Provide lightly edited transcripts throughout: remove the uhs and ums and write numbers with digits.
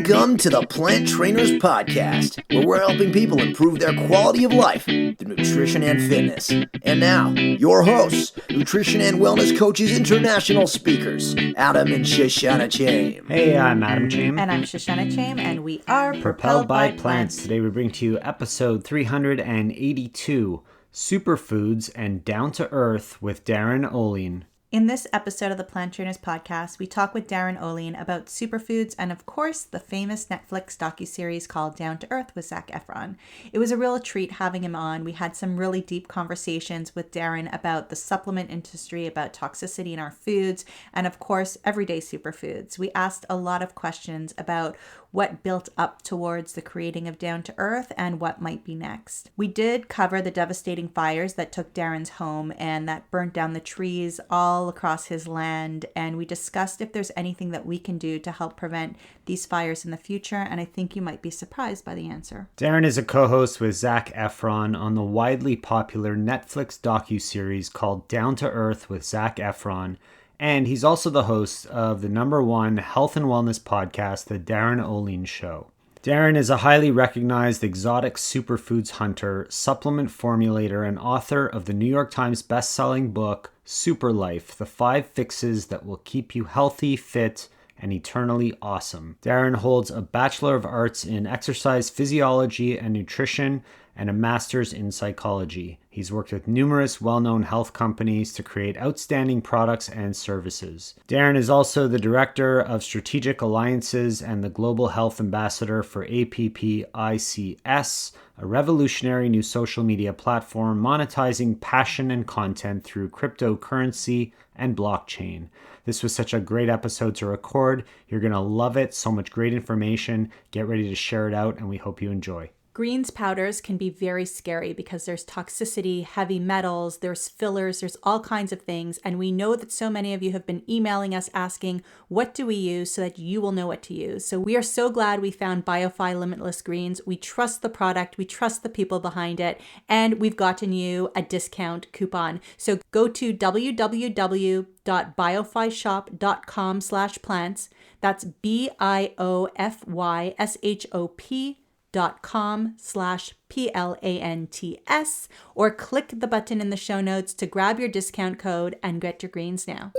Welcome to the Plant Trainers Podcast, where we're helping people improve their quality of life through nutrition and fitness. And now, your hosts, nutrition and wellness coaches, international speakers, Adam and Shoshana Chaim. Hey, I'm Adam Chaim. And I'm Shoshana Chaim, and we are Propelled by Plants. Today we bring to you episode 382, Superfoods and Down to Earth with Darin Olien. In this episode of the Plant Trainers Podcast, we talk with Darin Olien about superfoods and, of course, the famous Netflix docu-series called Down to Earth with Zac Efron. It was a real treat having him on. We had some really deep conversations with Darin about the supplement industry, about toxicity in our foods, and, of course, everyday superfoods. We asked a lot of questions about what built up towards the creating of Down to Earth and what might be next. We did cover the devastating fires that took Darin's home and that burnt down the trees all across his land, and we discussed if there's anything that we can do to help prevent these fires in the future, and I think you might be surprised by the answer. Darin is a co-host with Zac Efron on the widely popular Netflix docu-series called Down to Earth with Zac Efron, and he's also the host of the #1 health and wellness podcast, the Darin Olien Show. Darin is a highly recognized exotic superfoods hunter, supplement formulator, and author of the New York Times best-selling book, Super Life, The 5 Fixes That Will Keep You Healthy, Fit, and Eternally Awesome. Darin holds a Bachelor of Arts in Exercise Physiology and Nutrition and a Master's in Psychology. He's worked with numerous well-known health companies to create outstanding products and services. Darin is also the Director of Strategic Alliances and the Global Health Ambassador for APPICS, a revolutionary new social media platform monetizing passion and content through cryptocurrency and blockchain. This was such a great episode to record. You're going to love it. So much great information. Get ready to share it out, and we hope you enjoy. Greens powders can be very scary because there's toxicity, heavy metals, there's fillers, there's all kinds of things. And we know that so many of you have been emailing us asking, what do we use so that you will know what to use? So we are so glad we found BioFi Limitless Greens. We trust the product, we trust the people behind it, and we've gotten you a discount coupon. So go to www.biofishop.com/plants. That's biofishop.com/plants, or click the button in the show notes to grab your discount code and get your greens now.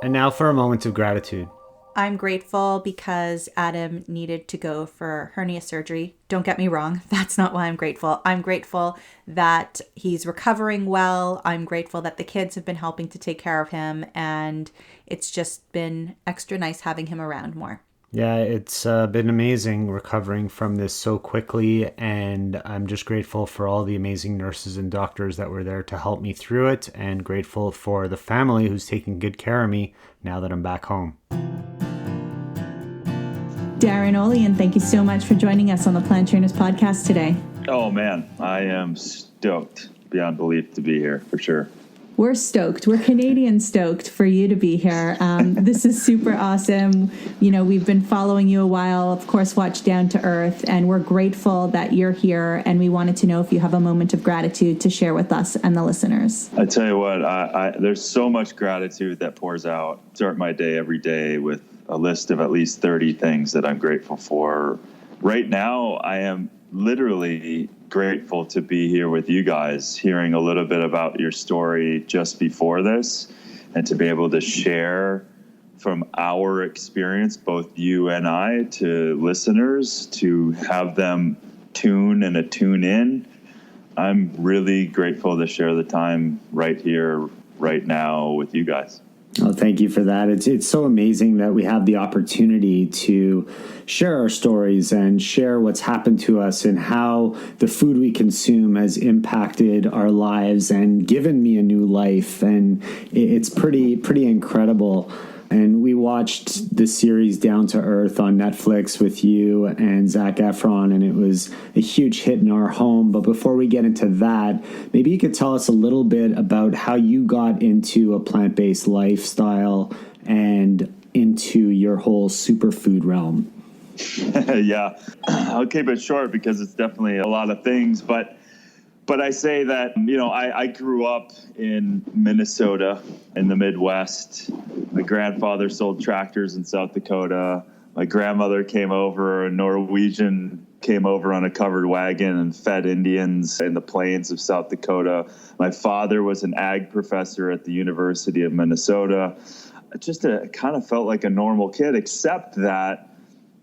And now for a moment of gratitude. I'm grateful because Adam needed to go for hernia surgery. Don't get me wrong, that's not why I'm grateful. I'm grateful that he's recovering well. I'm grateful that the kids have been helping to take care of him, and it's just been extra nice having him around more. Yeah, it's been amazing recovering from this so quickly, and I'm just grateful for all the amazing nurses and doctors that were there to help me through it, and grateful for the family who's taking good care of me now that I'm back home. Darin Olien, thank you so much for joining us on the Plant Trainers Podcast today. Oh man, I am stoked beyond belief to be here, for sure. We're stoked. We're Canadian stoked for you to be here. This is super awesome. You know, we've been following you a while, of course, watch Down to Earth, and we're grateful that you're here, and we wanted to know if you have a moment of gratitude to share with us and the listeners. I tell you what, there's so much gratitude that pours out. Start my day every day with a list of at least 30 things that I'm grateful for. Right now, I am literally grateful to be here with you guys, hearing a little bit about your story just before this, and to be able to share from our experience, both you and I, to listeners, to have them tune in. I'm really grateful to share the time right here, right now with you guys. Oh, thank you for that. It's so amazing that we have the opportunity to share our stories and share what's happened to us and how the food we consume has impacted our lives and given me a new life. And it's pretty incredible. And we watched the series Down to Earth on Netflix with you and Zac Efron, and it was a huge hit in our home. But before we get into that, maybe you could tell us a little bit about how you got into a plant-based lifestyle and into your whole superfood realm. Yeah, I'll keep it short because it's definitely a lot of things, but I say that, I grew up in Minnesota in the Midwest. My grandfather sold tractors in South Dakota. My grandmother came over, a Norwegian came over on a covered wagon and fed Indians in the plains of South Dakota. My father was an ag professor at the University of Minnesota. Just kind of felt like a normal kid, except that,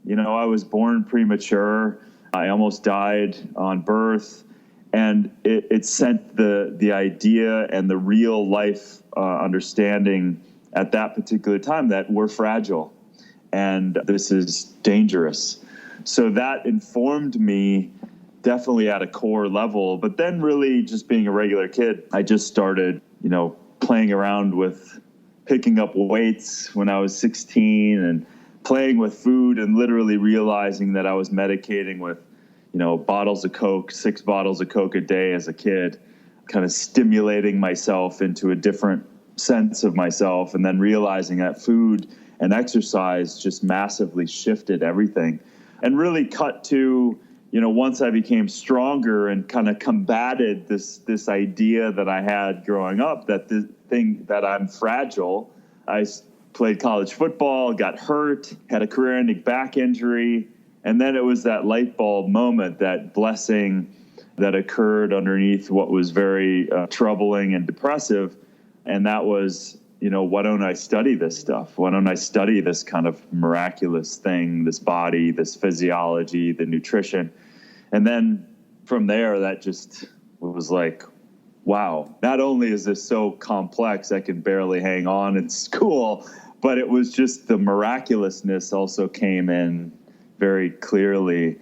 I was born premature. I almost died on birth. And it sent the idea and the real life understanding at that particular time that we're fragile and this is dangerous. So that informed me definitely at a core level. But then really just being a regular kid, I just started, playing around with picking up weights when I was 16 and playing with food and literally realizing that I was medicating with, bottles of Coke, 6 bottles of Coke a day as a kid, kind of stimulating myself into a different sense of myself, and then realizing that food and exercise just massively shifted everything. And really cut to, once I became stronger and kind of combated this idea that I had growing up, that the thing that I'm fragile. I played college football, got hurt, had a career-ending back injury, and then it was that light bulb moment, that blessing that occurred underneath what was very troubling and depressive. And that was, why don't I study this stuff? Why don't I study this kind of miraculous thing, this body, this physiology, the nutrition? And then from there, that just was like, wow, not only is this so complex, I can barely hang on in school, but it was just the miraculousness also came in very clearly.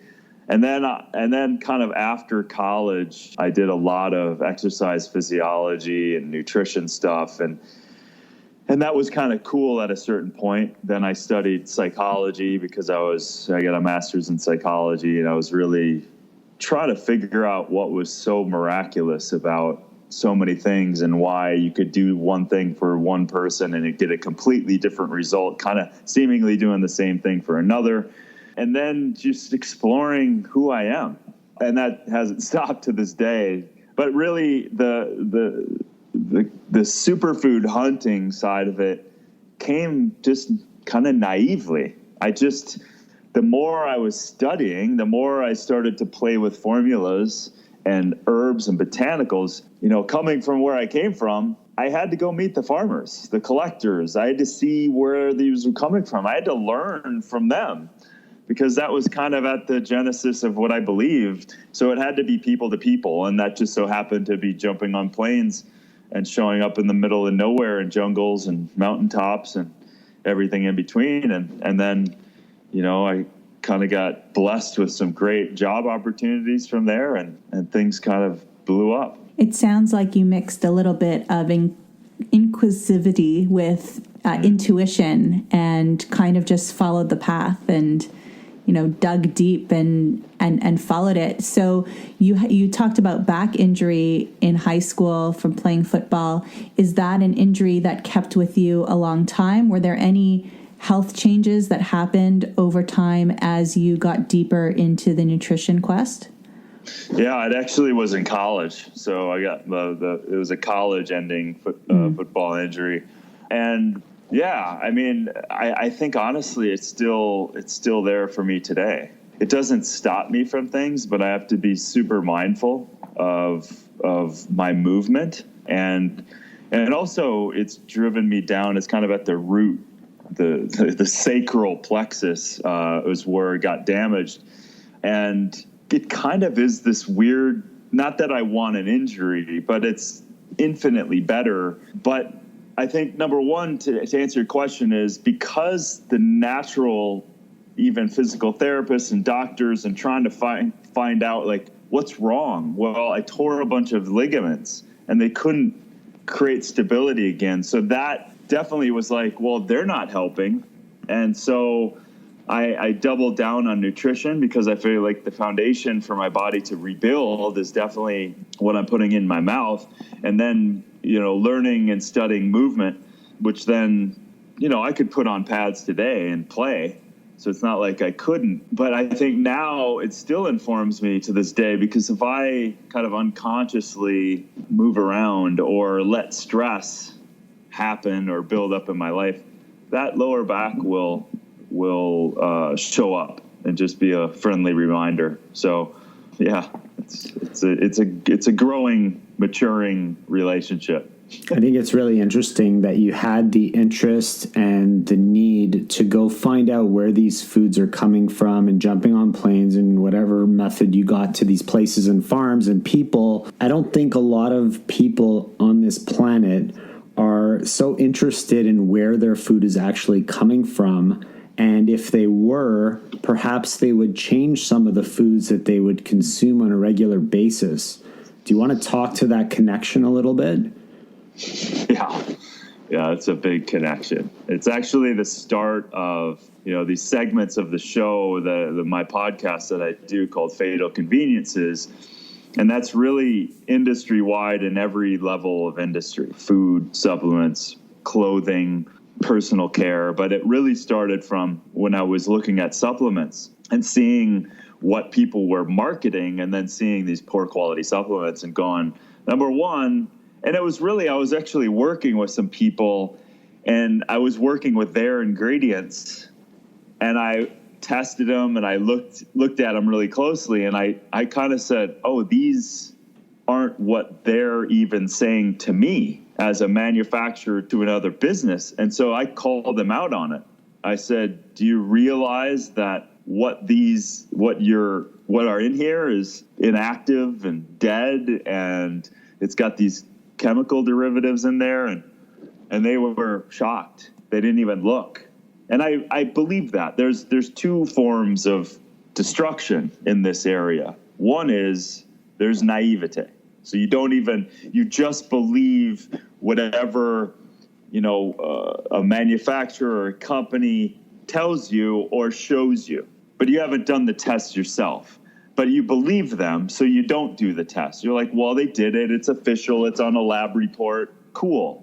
And then kind of after college, I did a lot of exercise physiology and nutrition stuff. And that was kind of cool at a certain point. Then I studied psychology because I got a master's in psychology, and I was really trying to figure out what was so miraculous about so many things and why you could do one thing for one person and it get a completely different result, kind of seemingly doing the same thing for another. And then just exploring who I am. And that hasn't stopped to this day. But really, the superfood hunting side of it came just kind of naively. The more I was studying, the more I started to play with formulas and herbs and botanicals. Coming from where I came from, I had to go meet the farmers, the collectors. I had to see where these were coming from. I had to learn from them, because that was kind of at the genesis of what I believed. So it had to be people to people, and that just so happened to be jumping on planes and showing up in the middle of nowhere in jungles and mountaintops and everything in between. And then, I kind of got blessed with some great job opportunities from there, and things kind of blew up. It sounds like you mixed a little bit of inquisitivity with intuition and kind of just followed the path and dug deep and followed it. So you talked about back injury in high school from playing football. Is that an injury that kept with you a long time? Were there any health changes that happened over time as you got deeper into the nutrition quest? Yeah, it actually was in college. So I got it was a college ending football injury. And yeah, I mean, I think honestly, it's still there for me today. It doesn't stop me from things, but I have to be super mindful of my movement, and also it's driven me down. It's kind of at the root, the sacral plexus is where it got damaged, and it kind of is this weird. Not that I want an injury, but it's infinitely better. But I think number one, to answer your question, is because the natural, even physical therapists and doctors and trying to find out like what's wrong. Well, I tore a bunch of ligaments and they couldn't create stability again. So that definitely was like, well, they're not helping. And so I doubled down on nutrition because I feel like the foundation for my body to rebuild is definitely what I'm putting in my mouth. And then, learning and studying movement, which then, I could put on pads today and play. So it's not like I couldn't. But I think now it still informs me to this day, because if I kind of unconsciously move around or let stress happen or build up in my life, that lower back will will show up and just be a friendly reminder. So, yeah, it's a growing, maturing relationship. I think it's really interesting that you had the interest and the need to go find out where these foods are coming from and jumping on planes and whatever method you got to these places and farms and people. I don't think a lot of people on this planet are so interested in where their food is actually coming from. And if they were, perhaps they would change some of the foods that they would consume on a regular basis. Do you want to talk to that connection a little bit? Yeah, it's a big connection. It's actually the start of, these segments of the show, my podcast that I do called Fatal Conveniences. And that's really industry-wide in every level of industry: food, supplements, clothing, personal care. But it really started from when I was looking at supplements and seeing what people were marketing, and then seeing these poor quality supplements and going, number one, and it was really, I was actually working with some people, and I was working with their ingredients, and I tested them, and I looked at them really closely, and I kind of said, oh, these aren't what they're even saying to me as a manufacturer to another business. And so I called them out on it. I said, do you realize that what are in here is inactive and dead, and it's got these chemical derivatives in there? And they were shocked. They didn't even look. And I believe that there's two forms of destruction in this area. One is there's naivete. So you just believe whatever, a manufacturer or a company tells you or shows you, but you haven't done the test yourself. But you believe them, so you don't do the test. You're like, well, they did it. It's official. It's on a lab report. Cool.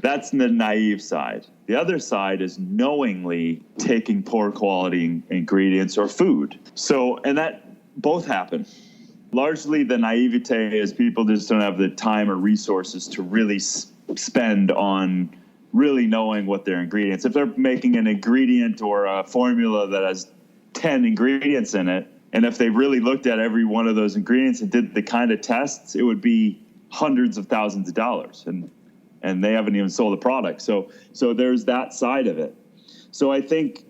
That's the naive side. The other side is knowingly taking poor quality ingredients or food. So, and that both happen. Largely the naivete is people just don't have the time or resources to really spend on really knowing what their ingredients. If they're making an ingredient or a formula that has 10 ingredients in it, and if they really looked at every one of those ingredients and did the kind of tests, it would be hundreds of thousands of dollars, and they haven't even sold the product. So there's that side of it. So I think,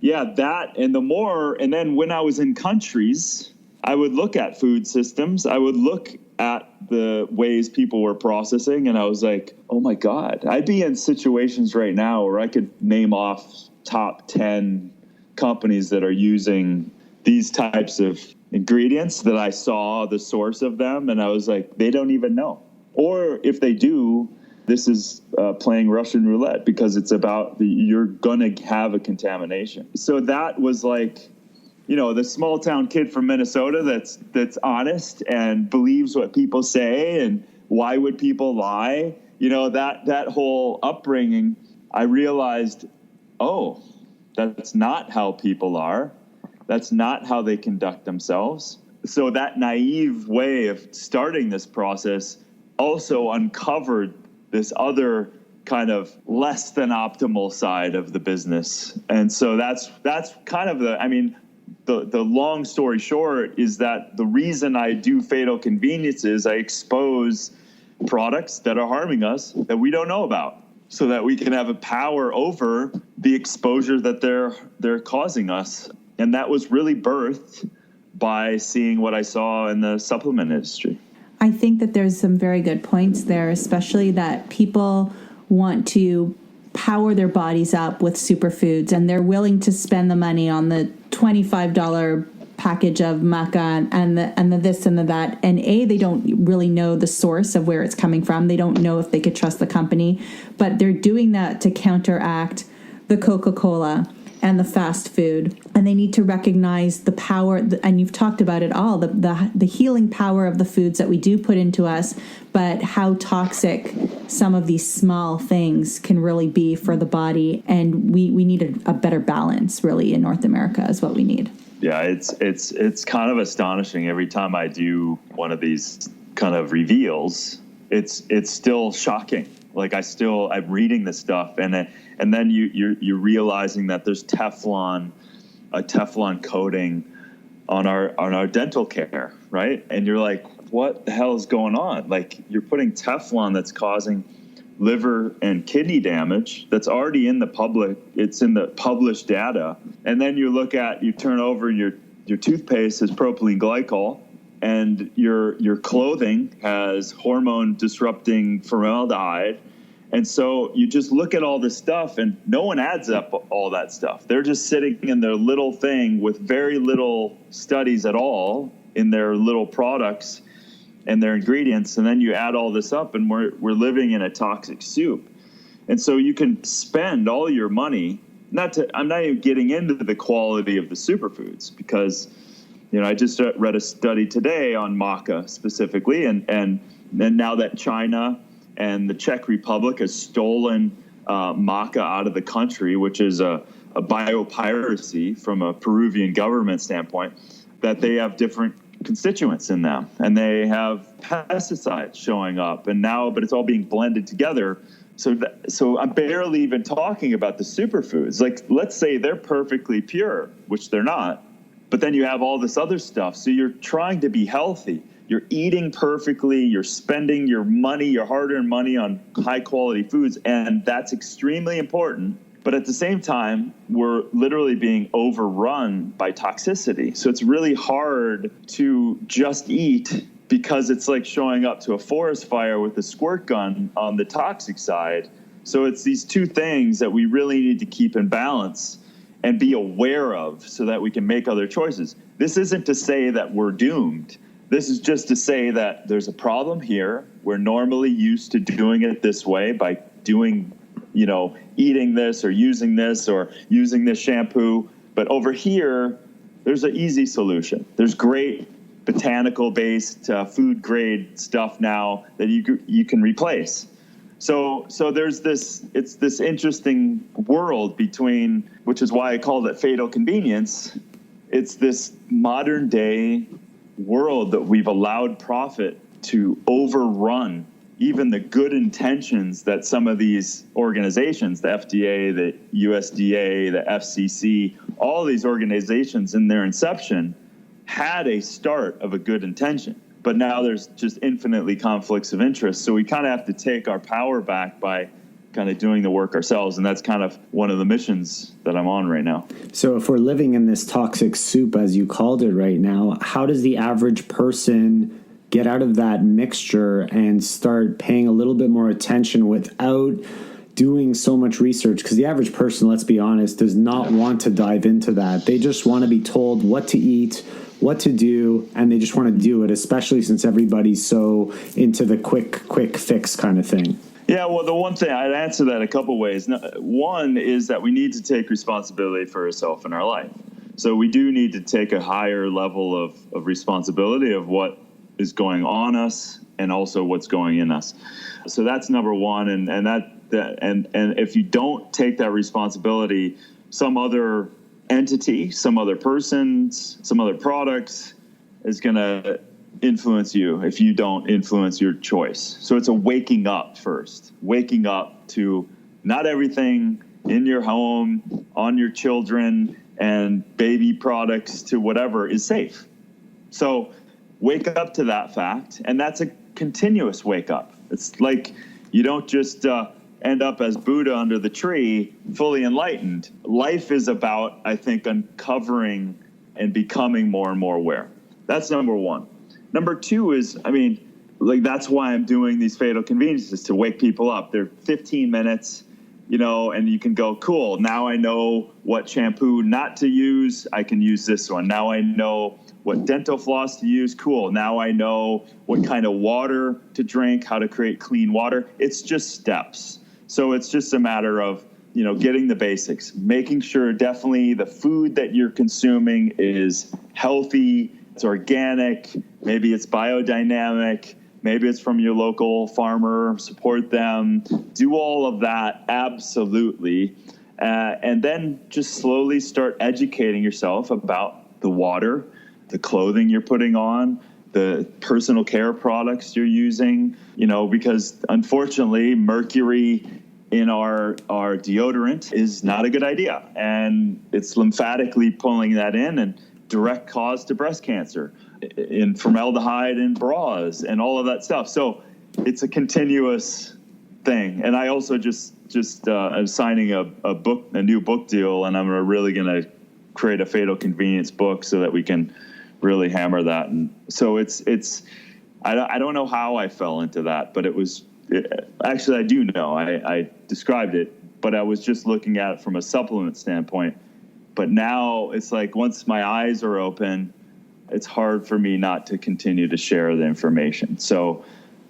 that and then when I was in countries, I would look at food systems. I would look at the ways people were processing, and I was like, oh my God, I'd be in situations right now where I could name off top 10 companies that are using these types of ingredients that I saw the source of them, and I was like, they don't even know. Or if they do, this is playing Russian roulette, because it's about you're going to have a contamination. So that was like, the small town kid from Minnesota that's honest and believes what people say, and why would people lie? That whole upbringing, I realized, oh, that's not how people are. That's not how they conduct themselves. So that naive way of starting this process also uncovered this other kind of less than optimal side of the business. And so that's kind of the long story short is that the reason I do Fatal Conveniences, I expose products that are harming us that we don't know about, so that we can have a power over the exposure that they're causing us. And that was really birthed by seeing what I saw in the supplement industry. I think that there's some very good points there, especially that people want to power their bodies up with superfoods, and they're willing to spend the money on the $25 package of maca and the this and the that. And they don't really know the source of where it's coming from. They don't know if they could trust the company, but they're doing that to counteract the Coca-Cola and the fast food. And they need to recognize the power, and you've talked about it all, the healing power of the foods that we do put into us, but how toxic some of these small things can really be for the body. And we need a better balance, really, in North America is what we need. Yeah, it's kind of astonishing every time I do one of these kind of reveals. It's still shocking Like I'm reading this stuff, and then you're realizing that there's a Teflon coating on our dental care, right? And you're like, what the hell is going on? Like, you're putting Teflon that's causing liver and kidney damage that's already in the public. It's in the published data. And then you turn over your toothpaste has propylene glycol, and your clothing has hormone disrupting formaldehyde. And so you just look at all this stuff, and no one adds up all that stuff. They're just sitting in their little thing with very little studies at all in their little products and their ingredients. And then you add all this up, and we're living in a toxic soup. And so you can spend all your money. I'm not even getting into the quality of the superfoods, because I just read a study today on maca specifically, and now that China and the Czech Republic has stolen maca out of the country, which is a biopiracy from a Peruvian government standpoint, that they have different constituents in them, and they have pesticides showing up, but it's all being blended together. So I'm barely even talking about the superfoods. Like, let's say they're perfectly pure, which they're not, but then you have all this other stuff. So you're trying to be healthy. You're eating perfectly. You're spending your money, your hard-earned money, on high-quality foods, and that's extremely important. But at the same time, we're literally being overrun by toxicity. So it's really hard to just eat, because it's like showing up to a forest fire with a squirt gun on the toxic side. So it's these two things that we really need to keep in balance and be aware of, so that we can make other choices. This isn't to say that we're doomed. This is just to say that there's a problem here. We're normally used to doing it this way, by doing, eating this or using this shampoo. But over here, there's an easy solution. There's great botanical-based food-grade stuff now that you can replace. So there's it's this interesting world between, which is why I called it fatal convenience. It's this modern-day world that we've allowed profit to overrun even the good intentions that some of these organizations, the FDA, the USDA, the FCC, all these organizations in their inception had a start of a good intention. But now there's just infinitely conflicts of interest. So we kind of have to take our power back by kind of doing the work ourselves. And that's kind of one of the missions that I'm on right now. So if we're living in this toxic soup, as you called it right now, how does the average person get out of that mixture and start paying a little bit more attention without doing so much research? Because the average person, let's be honest, does not want to dive into that. They just want to be told what to eat, what to do, and they just want to do it, especially since everybody's so into the quick fix kind of thing. Yeah, well, the one thing, I'd answer that a couple ways. One is that we need to take responsibility for ourselves in our life. So we do need to take a higher level of responsibility of what is going on us and also what's going in us. So that's number one. And if you don't take that responsibility, some other entity, some other person, some other products is going to influence you if you don't influence your choice. So it's a waking up first, waking up to not everything in your home, on your children, and baby products to whatever is safe. So wake up to that fact, and that's a continuous wake up. It's like you don't just end up as Buddha under the tree, fully enlightened. Life is about, I think, uncovering and becoming more and more aware. That's number one. Number two is, that's why I'm doing these fatal conveniences, to wake people up. They're 15 minutes, and you can go, cool, now I know what shampoo not to use. I can use this one. Now I know what dental floss to use. Cool. Now I know what kind of water to drink, how to create clean water. It's just steps. So it's just a matter of, getting the basics, making sure definitely the food that you're consuming is healthy, it's organic, maybe it's biodynamic, maybe it's from your local farmer, support them, do all of that, absolutely. And then just slowly start educating yourself about the water, the clothing you're putting on, the personal care products you're using, because unfortunately mercury in our deodorant is not a good idea. And it's lymphatically pulling that in, and direct cause to breast cancer, in formaldehyde in bras and all of that stuff. So it's a continuous thing. And I also just I'm signing a new book deal, and I'm really going to create a fatal convenience book so that we can really hammer that. And so I don't know how I fell into that, but actually I do know. I described it, but I was just looking at it from a supplement standpoint. But now it's like, once my eyes are open, it's hard for me not to continue to share the information. So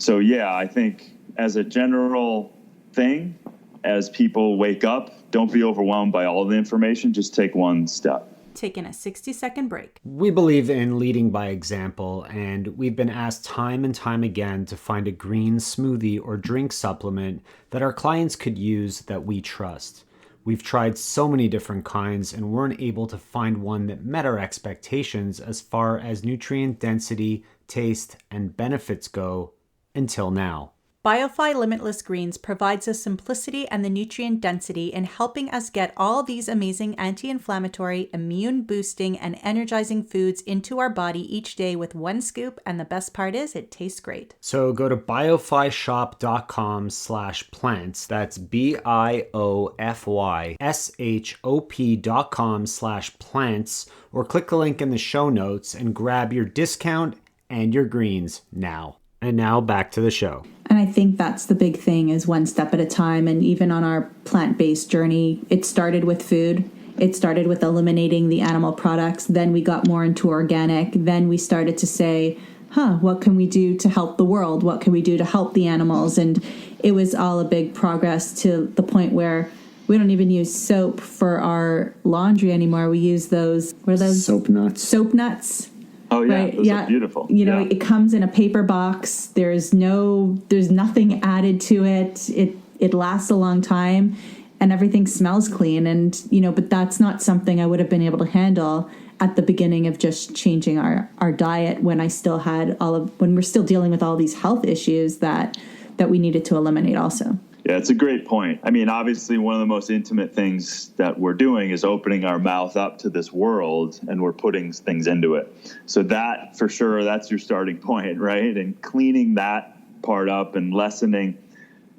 yeah, I think as a general thing, as people wake up, don't be overwhelmed by all the information. Just take one step. Taking a 60-second break. We believe in leading by example, and we've been asked time and time again to find a green smoothie or drink supplement that our clients could use that we trust. We've tried so many different kinds and weren't able to find one that met our expectations as far as nutrient density, taste, and benefits go until now. BioFi Limitless Greens provides the simplicity and the nutrient density in helping us get all these amazing anti-inflammatory, immune-boosting, and energizing foods into our body each day with one scoop, and the best part is it tastes great. So go to biofyshop.com/plants, that's biofyshop.com/plants, or click the link in the show notes and grab your discount and your greens now. And now back to the show. And I think that's the big thing, is one step at a time. And even on our plant-based journey, it started with food. It started with eliminating the animal products. Then we got more into organic. Then we started to say, what can we do to help the world? What can we do to help the animals? And it was all a big progress to the point where we don't even use soap for our laundry anymore. We use those, what are those? Soap nuts. Soap nuts. Oh yeah, right? Those are beautiful. It comes in a paper box. There's nothing added to it. It lasts a long time, and everything smells clean. And but that's not something I would have been able to handle at the beginning of just changing our diet, when I still had when we're still dealing with all these health issues that we needed to eliminate also. Yeah, it's a great point. I mean, obviously, one of the most intimate things that we're doing is opening our mouth up to this world, and we're putting things into it. So that, for sure, that's your starting point, right? And cleaning that part up and lessening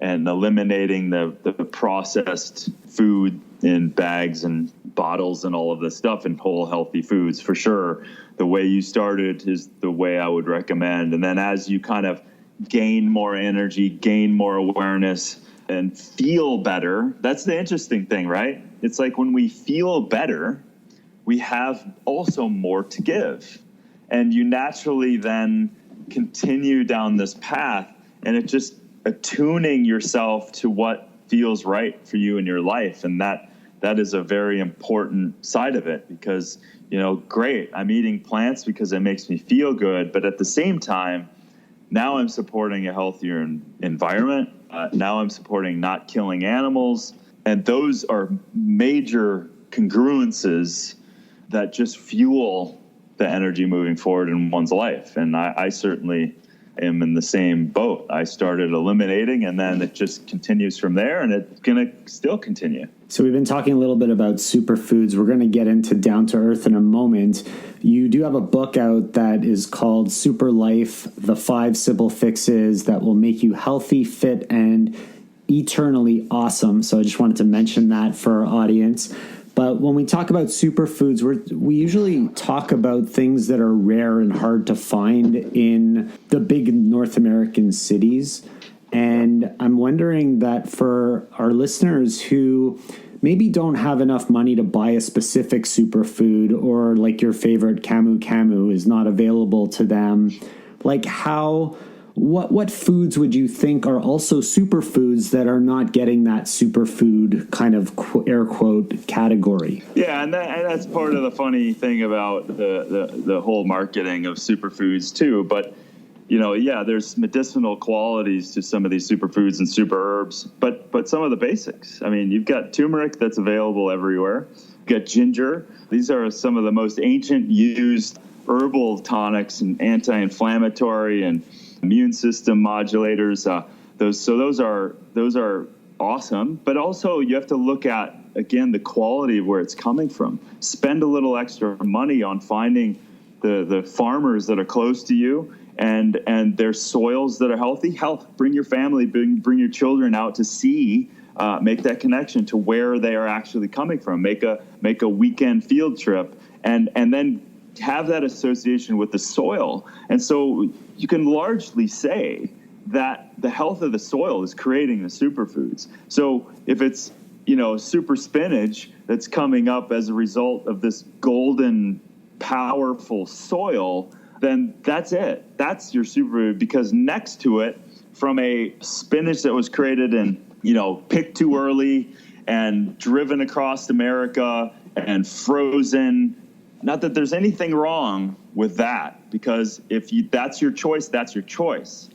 and eliminating the processed food in bags and bottles and all of this stuff, and whole healthy foods, for sure. The way you started is the way I would recommend. And then as you kind of gain more energy, gain more awareness, and feel better. That's the interesting thing, right? It's like when we feel better, we have also more to give. And you naturally then continue down this path, and it's just attuning yourself to what feels right for you in your life. And that is a very important side of it, because, great, I'm eating plants because it makes me feel good. But at the same time, now I'm supporting a healthier environment. Now I'm supporting not killing animals. And those are major congruences that just fuel the energy moving forward in one's life. And I certainly am in the same boat. I started eliminating, and then it just continues from there, and it's going to still continue. So we've been talking a little bit about superfoods. We're going to get into Down to Earth in a moment. You do have a book out that is called Super Life, The 5 Simple Fixes That Will Make You Healthy, Fit, and Eternally Awesome. So I just wanted to mention that for our audience. But when we talk about superfoods, we usually talk about things that are rare and hard to find in the big North American cities. And I'm wondering that for our listeners who maybe don't have enough money to buy a specific superfood, or like your favorite camu is not available to them, like what foods would you think are also superfoods that are not getting that superfood kind of air quote category? Yeah, and that's part of the funny thing about the whole marketing of superfoods too. But there's medicinal qualities to some of these superfoods and super herbs, but some of the basics. I mean, you've got turmeric that's available everywhere. You've got ginger. These are some of the most ancient used herbal tonics and anti-inflammatory and immune system modulators. Those are awesome. But also you have to look at, again, the quality of where it's coming from. Spend a little extra money on finding the farmers that are close to you and their soils that are healthy. Hell, bring your family, bring your children out to see, make that connection to where they are actually coming from. Make a weekend field trip and then have that association with the soil. And so you can largely say that the health of the soil is creating the superfoods. So if it's, super spinach that's coming up as a result of this golden, powerful soil, then that's it. That's your superfood, because next to it, from a spinach that was created and, picked too early and driven across America and frozen. Not that there's anything wrong with that, because that's your choice, that's your choice.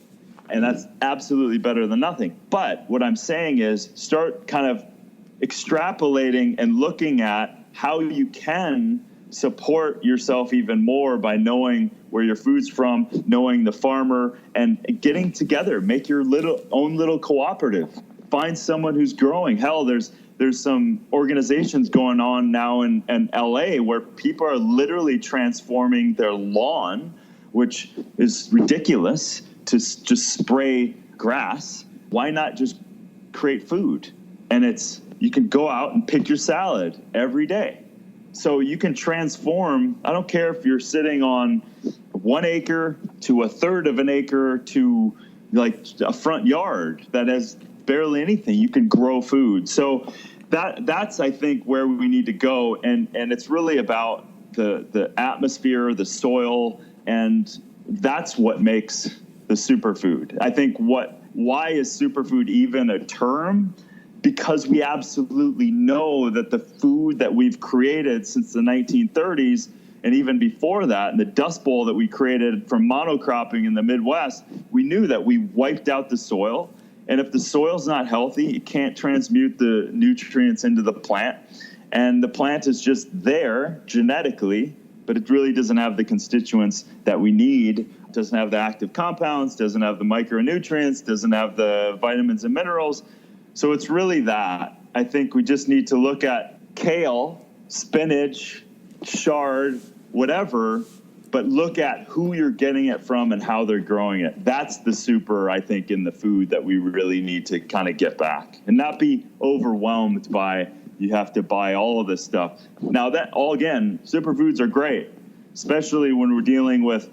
And that's absolutely better than nothing. But what I'm saying is start kind of extrapolating and looking at how you can support yourself even more by knowing where your food's from, knowing the farmer, and getting together. Make your own little cooperative. Find someone who's growing. Hell, there's some organizations going on now in LA where people are literally transforming their lawn, which is ridiculous, to just spray grass. Why not just create food? And you can go out and pick your salad every day. So you can transform. I don't care if you're sitting on 1 acre to a third of an acre to like a front yard that has barely anything. You can grow food. So that's I think where we need to go. And it's really about the atmosphere, the soil, and that's what makes the superfood. I think why is superfood even a term? Because we absolutely know that the food that we've created since the 1930s and even before that, and the Dust Bowl that we created from monocropping in the Midwest, we knew that we wiped out the soil. And if the soil's not healthy, it can't transmute the nutrients into the plant. And the plant is just there genetically, but it really doesn't have the constituents that we need. It doesn't have the active compounds, doesn't have the micronutrients, doesn't have the vitamins and minerals. So it's really that. I think we just need to look at kale, spinach, chard, whatever, but look at who you're getting it from and how they're growing it. That's the super, I think, in the food that we really need to kind of get back and not be overwhelmed by you have to buy all of this stuff. Now that all, again, superfoods are great, especially when we're dealing with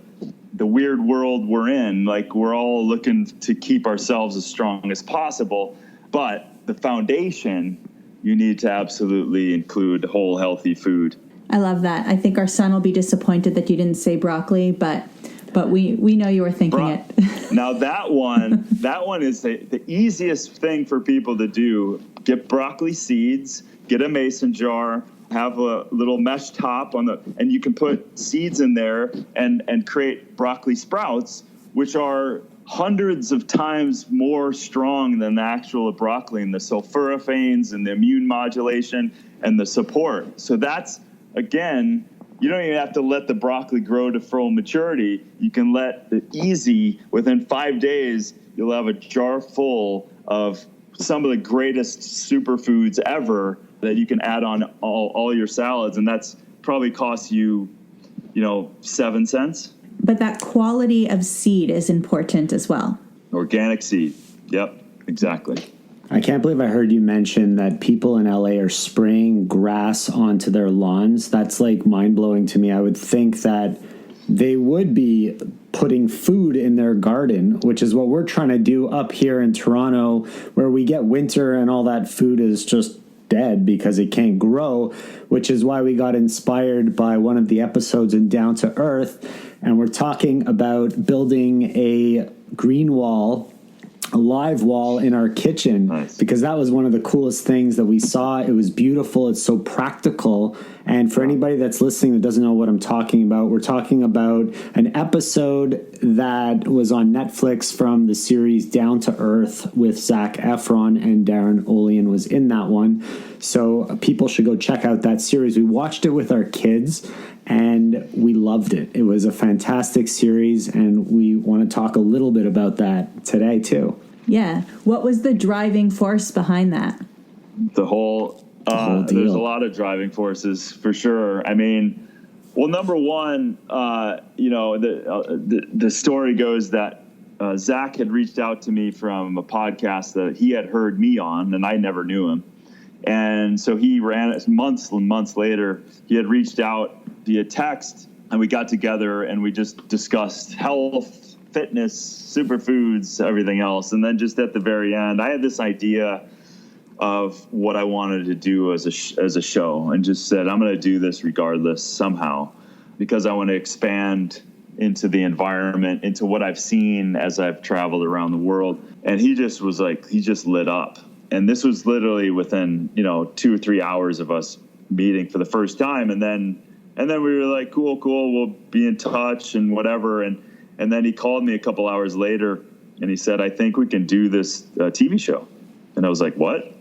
the weird world we're in. Like we're all looking to keep ourselves as strong as possible. But the foundation, you need to absolutely include whole, healthy food. I love that. I think our son will be disappointed that you didn't say broccoli, but we know you were thinking it. Now that one is the easiest thing for people to do. Get broccoli seeds, get a mason jar, have a little mesh top and you can put seeds in there and create broccoli sprouts, which are hundreds of times more strong than the actual broccoli, and the sulforaphanes and the immune modulation and the support. So that's, again, you don't even have to let the broccoli grow to full maturity. You can let it easy. Within 5 days, you'll have a jar full of some of the greatest superfoods ever that you can add on all your salads. And that's probably costs you, 7 cents. But that quality of seed is important as well. Organic seed. Yep, exactly. I can't believe I heard you mention that people in LA are spraying grass onto their lawns. That's like mind-blowing to me. I would think that they would be putting food in their garden, which is what we're trying to do up here in Toronto, where we get winter and all that food is just dead because it can't grow, which is why we got inspired by one of the episodes in Down to Earth. And we're talking about building a green wall, a live wall in our kitchen. Nice. Because that was one of the coolest things that we saw. It was beautiful. It's so practical. And for anybody that's listening that doesn't know what I'm talking about, we're talking about an episode that was on Netflix from the series Down to Earth with Zac Efron, and Darin Olien was in that one. So people should go check out that series. We watched it with our kids, and we loved it. It was a fantastic series, and we want to talk a little bit about that today, too. Yeah. What was the driving force behind that? The whole deal. There's a lot of driving forces, for sure. I mean, well, number one, the story goes that Zac had reached out to me from a podcast that he had heard me on, and I never knew him. And so he ran it months and months later. He had reached out via text, and we got together and we just discussed health, fitness, superfoods, everything else. And then just at the very end, I had this idea of what I wanted to do as a show, and just said, I'm going to do this regardless somehow, because I want to expand into the environment, into what I've seen as I've traveled around the world. And he just was like, he just lit up. And this was literally within, 2 or 3 hours of us meeting for the first time. And then we were like, cool, we'll be in touch and whatever. And then he called me a couple hours later and he said, I think we can do this TV show. And I was like, what?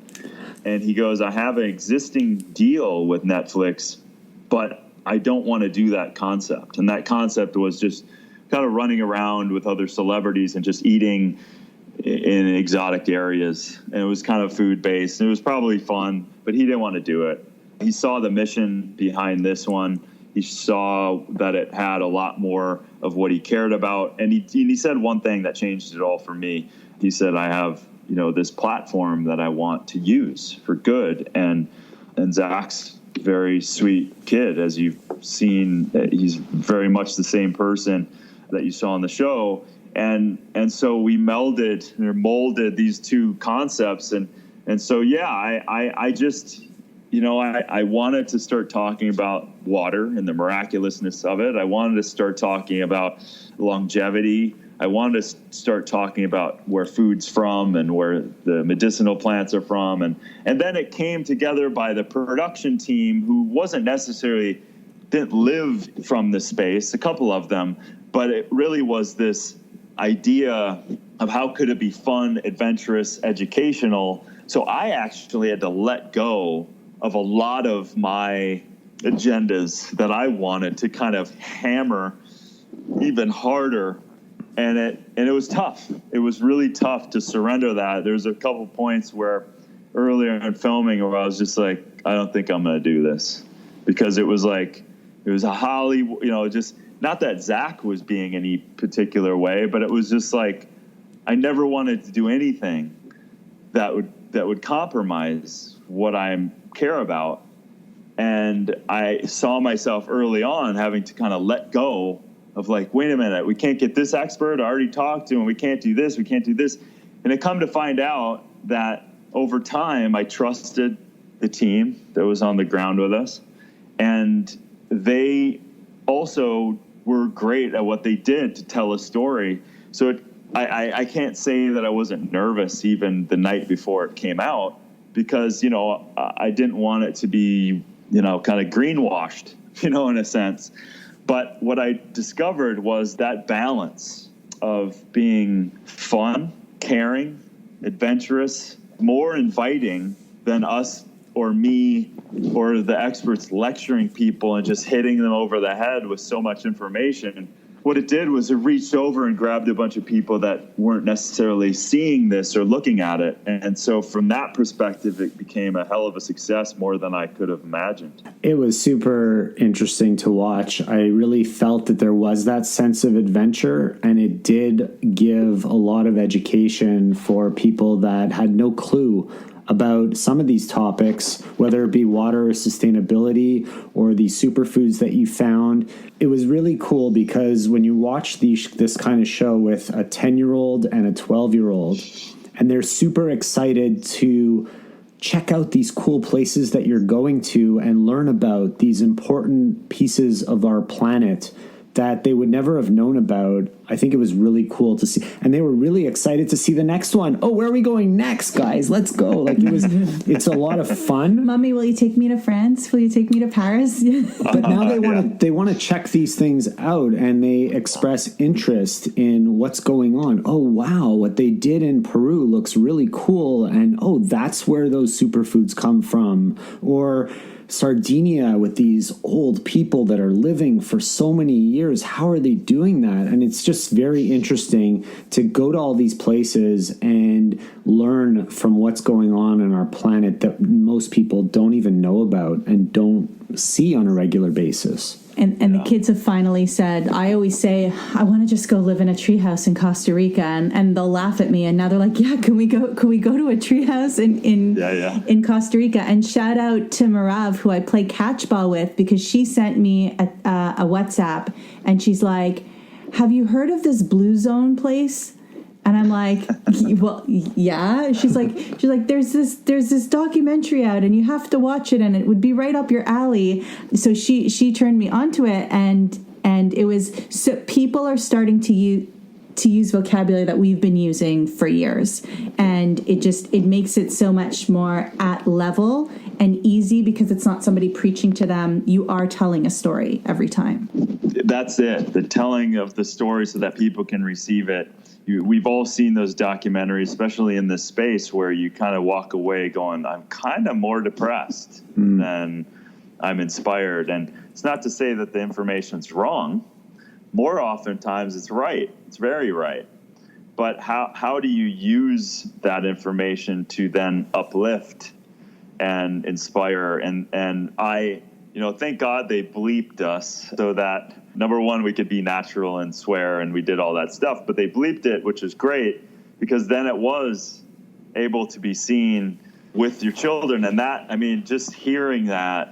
And he goes, I have an existing deal with Netflix, but I don't want to do that concept. And that concept was just kind of running around with other celebrities and just eating in exotic areas. And it was kind of food-based. And it was probably fun, but he didn't want to do it. He saw the mission behind this one. He saw that it had a lot more of what he cared about. And he said one thing that changed it all for me. He said, I have this platform that I want to use for good. And Zac's a very sweet kid, as you've seen. He's very much the same person that you saw on the show. And so we melded or molded these two concepts. And so, yeah, I just, I wanted to start talking about water and the miraculousness of it. I wanted to start talking about longevity. I wanted to start talking about where food's from and where the medicinal plants are from. And then it came together by the production team, who didn't live from the space, a couple of them, but it really was this idea of how could it be fun, adventurous, educational. So I actually had to let go of a lot of my agendas that I wanted to kind of hammer even harder. And it was tough. It was really tough to surrender that. There's a couple points where earlier in filming where I was just like, I don't think I'm going to do this, because it was like, it was a Hollywood, just not that Zac was being any particular way, but it was just like, I never wanted to do anything that would compromise what I care about. And I saw myself early on having to kind of let go of like, wait a minute, we can't get this expert. I already talked to him. We can't do this. We can't do this. And it come to find out that over time, I trusted the team that was on the ground with us. And they also were great at what they did to tell a story. So I can't say that I wasn't nervous even the night before it came out, because, I didn't want it to be, kind of greenwashed, in a sense. But what I discovered was that balance of being fun, caring, adventurous, more inviting than us or me or the experts lecturing people and just hitting them over the head with so much information. What it did was it reached over and grabbed a bunch of people that weren't necessarily seeing this or looking at it. And so from that perspective, it became a hell of a success, more than I could have imagined. It was super interesting to watch. I really felt that there was that sense of adventure, and it did give a lot of education for people that had no clue about some of these topics, whether it be water or sustainability or the superfoods that you found. It was really cool because when you watch this kind of show with a 10-year-old and a 12-year-old, and they're super excited to check out these cool places that you're going to and learn about these important pieces of our planet that they would never have known about. I think it was really cool to see. And they were really excited to see the next one. Oh, where are we going next, guys? Let's go. Like it's a lot of fun. Mommy, will you take me to France? Will you take me to Paris? But now they want to check these things out, and they express interest in what's going on. Oh, wow, what they did in Peru looks really cool. And oh, that's where those superfoods come from. Or Sardinia with these old people that are living for so many years. How are they doing that? And it's just very interesting to go to all these places and learn from what's going on our planet that most people don't even know about and don't see on a regular basis. And the kids have finally said, I always say, I want to just go live in a treehouse in Costa Rica, and they'll laugh at me. And now they're like, yeah, can we go to a treehouse in Costa Rica? And shout out to Marav, who I play catchball with, because she sent me a WhatsApp, and she's like, have you heard of this Blue Zone place? And I'm like, well, yeah. She's like, there's this documentary out, and you have to watch it, and it would be right up your alley. So she turned me onto it, and it was, so people are starting to use vocabulary that we've been using for years, and it makes it so much more at level and easy because it's not somebody preaching to them. You are telling a story every time. That's it. The telling of the story so that people can receive it. We've all seen those documentaries, especially in this space, where you kind of walk away going, I'm kind of more depressed than I'm inspired. And it's not to say that the information's wrong. More oftentimes it's right. It's very right. But how do you use that information to then uplift and inspire? And I, thank God they bleeped us so that, number one, we could be natural and swear, and we did all that stuff. But they bleeped it, which is great, because then it was able to be seen with your children. And that, just hearing that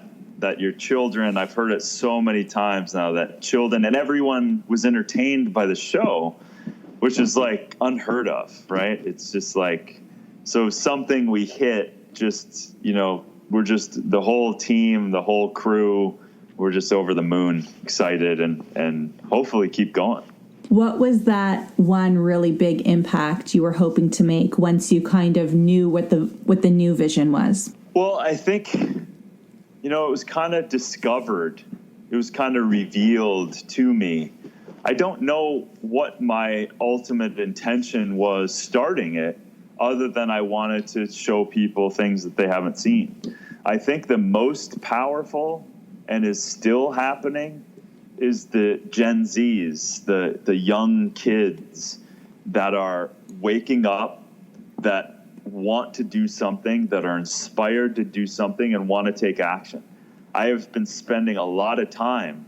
your children, I've heard it so many times now, that children and everyone was entertained by the show, which is like unheard of, right? It's just like, so something we hit, just, we're just, the whole team, the whole crew, we're just over the moon, excited, and hopefully keep going. What was that one really big impact you were hoping to make once you kind of knew what the new vision was? Well, I think, it was kind of discovered. It was kind of revealed to me. I don't know what my ultimate intention was starting it, other than I wanted to show people things that they haven't seen. I think the most powerful, and is still happening, is the Gen Zs, the young kids that are waking up, that want to do something, that are inspired to do something and want to take action. I have been spending a lot of time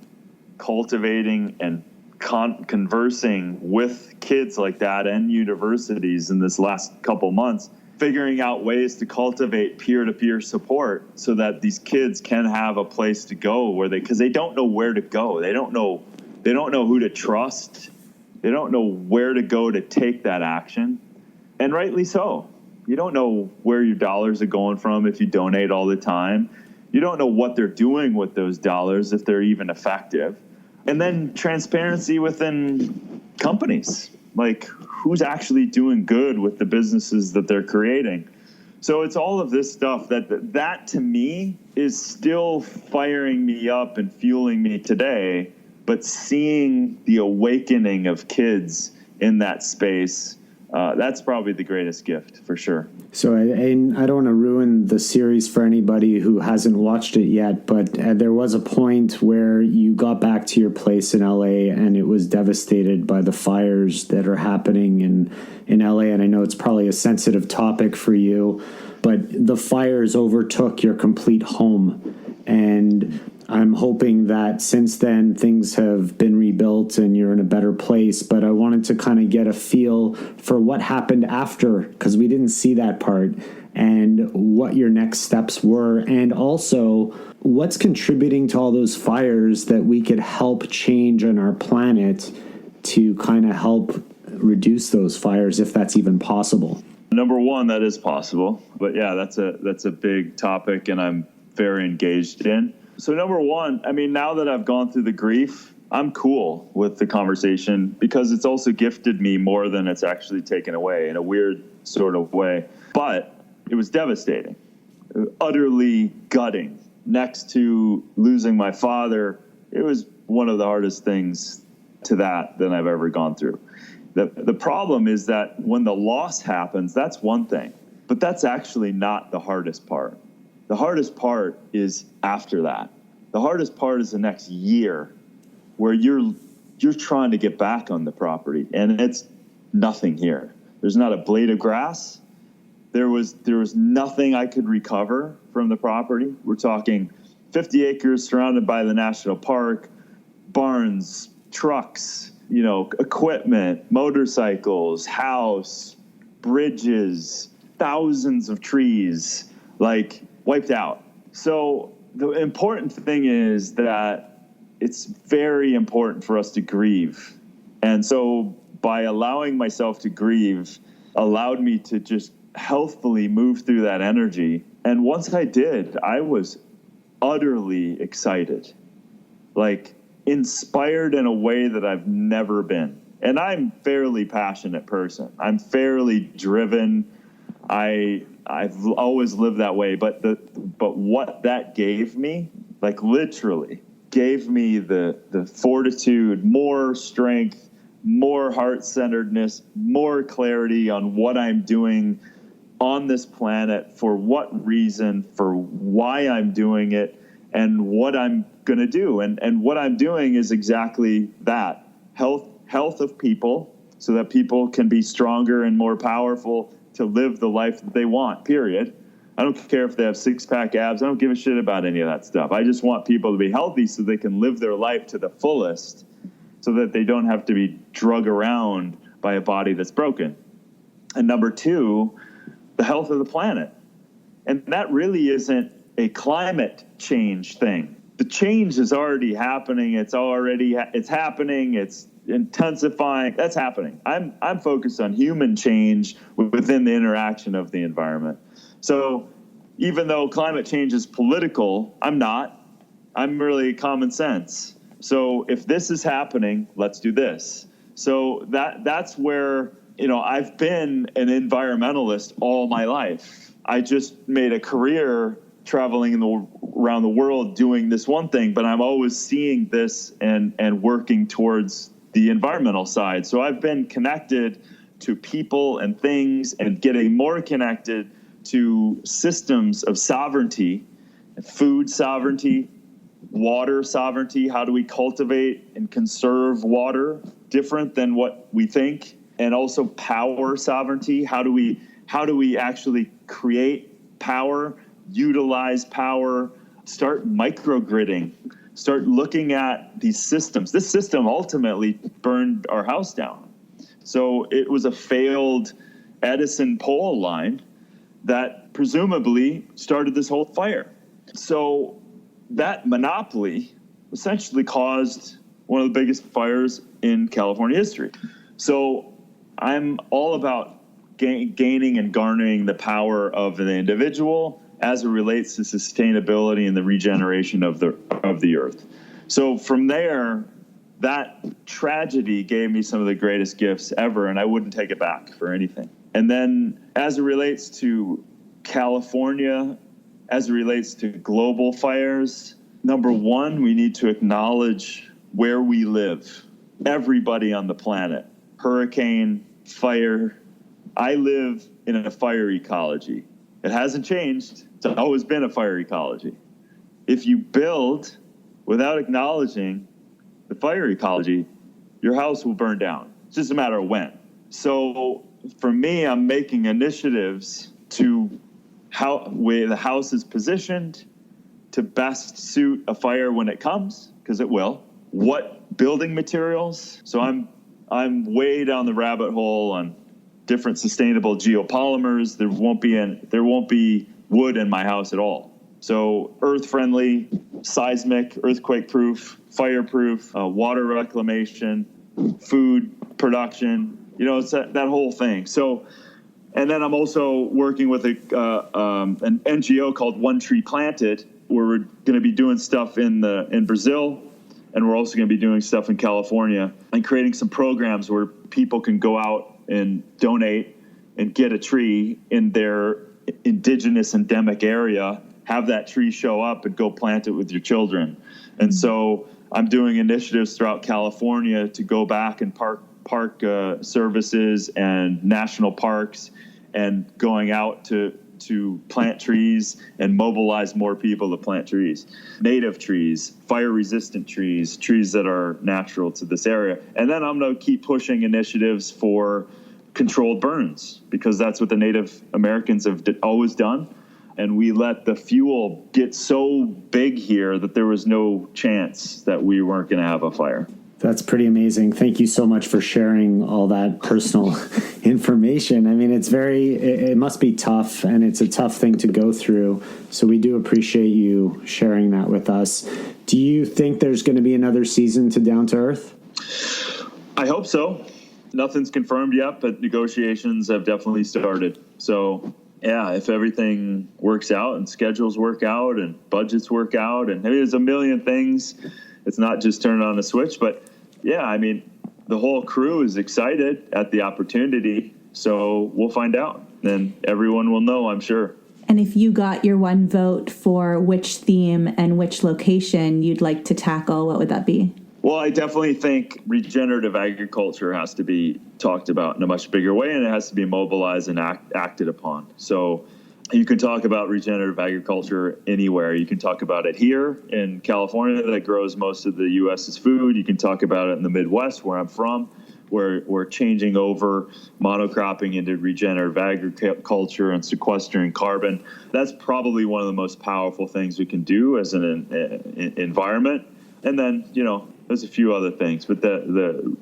cultivating and conversing with kids like that and universities in this last couple months, figuring out ways to cultivate peer-to-peer support so that these kids can have a place to go because they don't know where to go. They don't know who to trust. They don't know where to go to take that action. And rightly so. You don't know where your dollars are going from if you donate all the time. You don't know what they're doing with those dollars, if they're even effective. And then transparency within companies, like who's actually doing good with the businesses that they're creating. So it's all of this stuff that to me is still firing me up and fueling me today. But seeing the awakening of kids in that space, that's probably the greatest gift for sure. So I don't want to ruin the series for anybody who hasn't watched it yet, but there was a point where you got back to your place in LA and it was devastated by the fires that are happening in LA. And I know it's probably a sensitive topic for you, but the fires overtook your complete home. And I'm hoping that since then things have been rebuilt and you're in a better place. But I wanted to kind of get a feel for what happened after, because we didn't see that part, and what your next steps were, and also what's contributing to all those fires that we could help change on our planet to kind of help reduce those fires, if that's even possible. Number one, that is possible. But yeah, that's a big topic, and I'm very engaged in. So number one, now that I've gone through the grief I'm cool with the conversation because it's also gifted me more than it's actually taken away in a weird sort of way. But it was devastating, utterly gutting. Next to losing my father, it was one of the hardest things to that I've ever gone through. The problem is that when the loss happens, that's one thing, but that's actually not the hardest part. The hardest part is after that. The hardest part is the next year where you're trying to get back on the property, and it's nothing here. There's not a blade of grass. There was nothing I could recover from the property. We're talking 50 acres surrounded by the national park, barns, trucks, equipment, motorcycles, house, bridges, thousands of trees, like wiped out. So the important thing is that it's very important for us to grieve. And so by allowing myself to grieve allowed me to just healthfully move through that energy. And once I did, I was utterly excited, like inspired in a way that I've never been. And I'm a fairly passionate person. I'm fairly driven. I've always lived that way. But what that gave me, like literally gave me the fortitude, more strength, more heart-centeredness, more clarity on what I'm doing on this planet, for what reason, for why I'm doing it, and what I'm going to do. And what I'm doing is exactly that. Health of people, so that people can be stronger and more powerful to live the life that they want, period. I don't care if they have six-pack abs. I don't give a shit about any of that stuff. I just want people to be healthy so they can live their life to the fullest, so that they don't have to be drug around by a body that's broken. And number two, the health of the planet. And that really isn't a climate change thing. The change is already happening. It's happening. It's intensifying. That's happening. I'm focused on human change within the interaction of the environment. So even though climate change is political, I'm not. I'm really common sense. So if this is happening, let's do this. So that's where, I've been an environmentalist all my life. I just made a career traveling around the world doing this one thing, but I'm always seeing this and working towards the environmental side. So I've been connected to people and things and getting more connected to systems of sovereignty, food sovereignty, water sovereignty. How do we cultivate and conserve water different than what we think? And also power sovereignty. How do we actually create power, utilize power, start microgridding, start looking at these systems. This system ultimately burned our house down. So it was a failed Edison pole line that presumably started this whole fire. So that monopoly essentially caused one of the biggest fires in California history. So I'm all about gaining and garnering the power of the individual as it relates to sustainability and the regeneration of the earth. So from there, that tragedy gave me some of the greatest gifts ever, and I wouldn't take it back for anything. And then as it relates to California, as it relates to global fires, number one, we need to acknowledge where we live. Everybody on the planet, hurricane, fire. I live in a fire ecology. It hasn't changed. It's always been a fire ecology. If you build without acknowledging the fire ecology, your house will burn down. It's just a matter of when. So for me, I'm making initiatives to how where the house is positioned to best suit a fire when it comes, because it will. What building materials? So I'm way down the rabbit hole on different sustainable geopolymers. There won't be wood in my house at all. So earth-friendly, seismic, earthquake-proof, fire-proof, water reclamation, food production. It's that whole thing. So, and then I'm also working with an NGO called One Tree Planted, where we're going to be doing stuff in Brazil And we're also going to be doing stuff in California and creating some programs where people can go out and donate and get a tree in their indigenous endemic area, have that tree show up and go plant it with your children. And so I'm doing initiatives throughout California to go back and park services and national parks and going out to plant trees and mobilize more people to plant trees, native trees, fire-resistant trees, trees that are natural to this area. And then I'm going to keep pushing initiatives for controlled burns, because that's what the Native Americans have always done. And we let the fuel get so big here that there was no chance that we weren't going to have a fire. That's pretty amazing. Thank you so much for sharing all that personal information. I mean, it must be tough, and it's a tough thing to go through. So we do appreciate you sharing that with us. Do you think there's going to be another season to Down to Earth? I hope so. Nothing's confirmed yet, but negotiations have definitely started. So yeah, if everything works out and schedules work out and budgets work out, and there's a million things, it's not just turn on a switch. But yeah, I mean, the whole crew is excited at the opportunity. So we'll find out, and everyone will know, I'm sure. And if you got your one vote for which theme and which location you'd like to tackle, what would that be? Well, I definitely think regenerative agriculture has to be talked about in a much bigger way, and it has to be mobilized and acted upon. So you can talk about regenerative agriculture anywhere. You can talk about it here in California that grows most of the U.S.'s food. You can talk about it in the Midwest, where I'm from, where we're changing over monocropping into regenerative agriculture and sequestering carbon. That's probably one of the most powerful things we can do as an environment. And then, there's a few other things, but the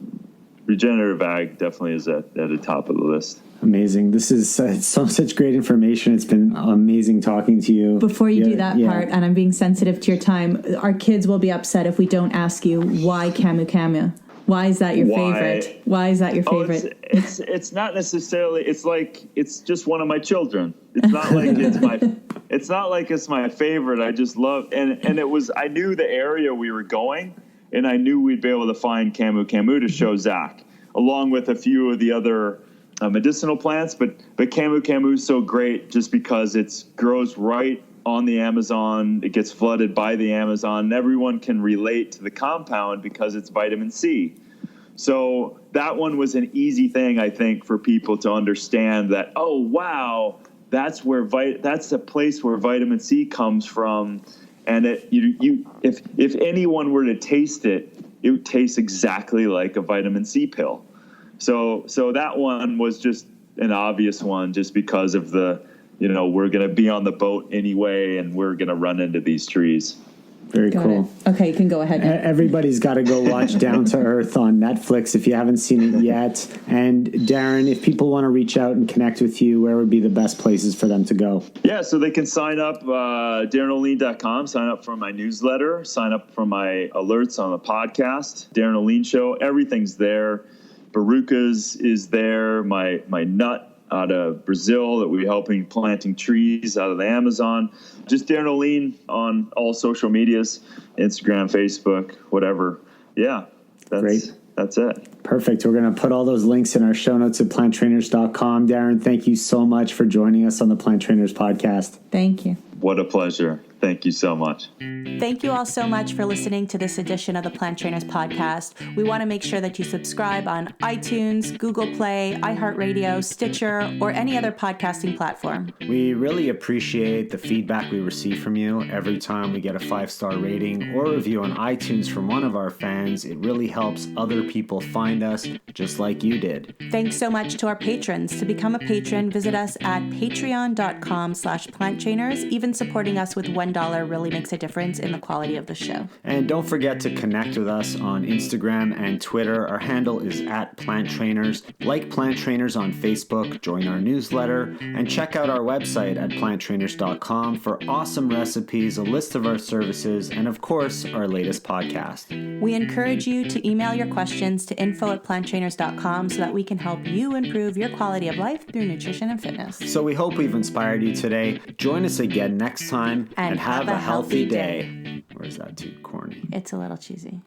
regenerative ag definitely is at the top of the list. Amazing. This is such great information. It's been amazing talking to you. Before you do that part, and I'm being sensitive to your time, our kids will be upset if we don't ask you why Camu Camu. Why is that your favorite? Why is that your favorite? It's not necessarily. It's just one of my children. It's not like it's my. It's not like it's my favorite. I just love and it was. I knew the area we were going, and I knew we'd be able to find Camu Camu to show Zac, along with a few of the other medicinal plants. But Camu Camu is so great just because it grows right on the Amazon. It gets flooded by the Amazon, and everyone can relate to the compound because it's vitamin C. So that one was an easy thing, I think, for people to understand that, oh, wow, that's a place where vitamin C comes from. And if anyone were to taste it, it would taste exactly like a vitamin C pill. So that one was just an obvious one, just because of we're going to be on the boat anyway, and we're going to run into these trees. Very cool. Okay, you can go ahead now. Everybody's got to go watch Down to Earth on Netflix if you haven't seen it yet. And Darin, if people want to reach out and connect with you, where would be the best places for them to go? Yeah, so they can sign up, darinolien.com, sign up for my newsletter, sign up for my alerts on the podcast, Darin Olien Show. Everything's there. Barukas is there, my nut out of Brazil that we're helping planting trees out of the Amazon. Just Darin Olien on all social medias, Instagram, Facebook, whatever. Yeah, great. That's it. Perfect. We're going to put all those links in our show notes at planttrainers.com. Darin, thank you so much for joining us on the Plant Trainers podcast. Thank you. What a pleasure. Thank you so much. Thank you all so much for listening to this edition of the Plant Trainers podcast. We want to make sure that you subscribe on iTunes, Google Play, iHeartRadio, Stitcher, or any other podcasting platform. We really appreciate the feedback we receive from you. Every time we get a 5-star rating or review on iTunes from one of our fans, it really helps other people find us just like you did. Thanks so much to our patrons. To become a patron, visit us at patreon.com/planttrainers. Even supporting us with $1 really makes a difference in the quality of the show. And don't forget to connect with us on Instagram and Twitter. Our handle is @PlantTrainers. Like Plant Trainers on Facebook, join our newsletter, and check out our website at planttrainers.com for awesome recipes, a list of our services, and of course, our latest podcast. We encourage you to email your questions to info@planttrainers.com so that we can help you improve your quality of life through nutrition and fitness. So we hope we've inspired you today. Join us again next time and have a healthy day. Or is that too corny? It's a little cheesy.